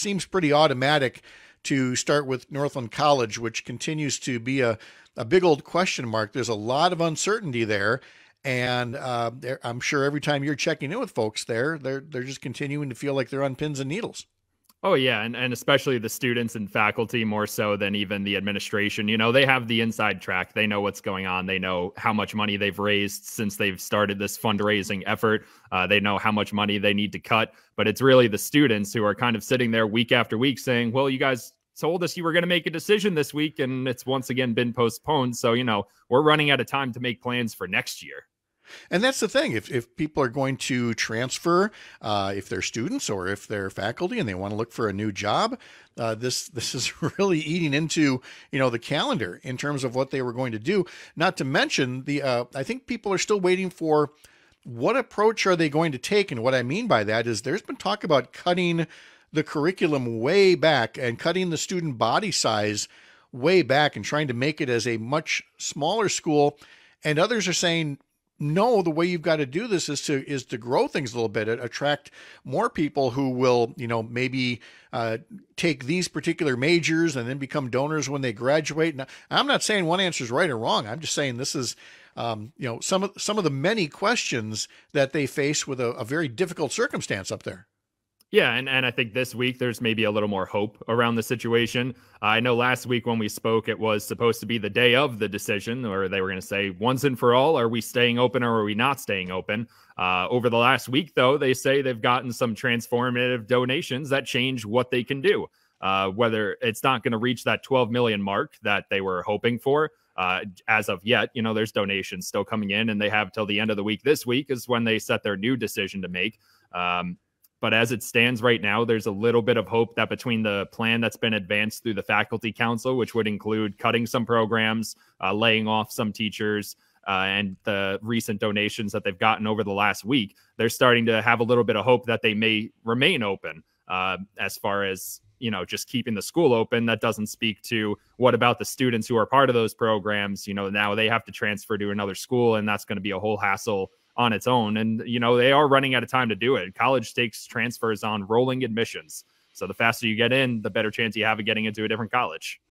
seems pretty automatic to start with Northland College, which continues to be a big old question mark. There's a lot of uncertainty there. And I'm sure every time you're checking in with folks there, they're just continuing to feel like they're on pins and needles. Oh, yeah. And especially the students and faculty more so than even the administration. You know, they have the inside track. They know what's going on. They know how much money they've raised since they've started this fundraising effort. They know how much money they need to cut. But it's really the students who are kind of sitting there week after week saying, well, you guys told us you were going to make a decision this week, and it's once again been postponed. So, you know, we're running out of time to make plans for next year. And that's the thing. If people are going to transfer, if they're students or if they're faculty and they want to look for a new job, this is really eating into, the calendar in terms of what they were going to do. Not to mention I think people are still waiting for what approach are they going to take. And what I mean by that is there's been talk about cutting the curriculum way back and cutting the student body size way back and trying to make it as a much smaller school. And others are saying, no, the way you've got to do this is to grow things a little bit, attract more people who will, maybe take these particular majors and then become donors when they graduate. Now, I'm not saying one answer is right or wrong. I'm just saying this is, some of the many questions that they face with a very difficult circumstance up there. Yeah, and I think this week there's maybe a little more hope around the situation. I know last week when we spoke, it was supposed to be the day of the decision, or they were going to say once and for all, are we staying open or are we not staying open? Over the last week, though, they say they've gotten some transformative donations that change what they can do. Whether it's not going to reach that 12 million mark that they were hoping for. As of yet, there's donations still coming in, and they have till the end of the week. This week is when they set their new decision to make. But as it stands right now, there's a little bit of hope that between the plan that's been advanced through the faculty council, which would include cutting some programs, laying off some teachers, and the recent donations that they've gotten over the last week, they're starting to have a little bit of hope that they may remain open. As far as, just keeping the school open, that doesn't speak to what about the students who are part of those programs. Now they have to transfer to another school, and that's going to be a whole hassle on its own. And, they are running out of time to do it. College takes transfers on rolling admissions. So the faster you get in, the better chance you have of getting into a different college.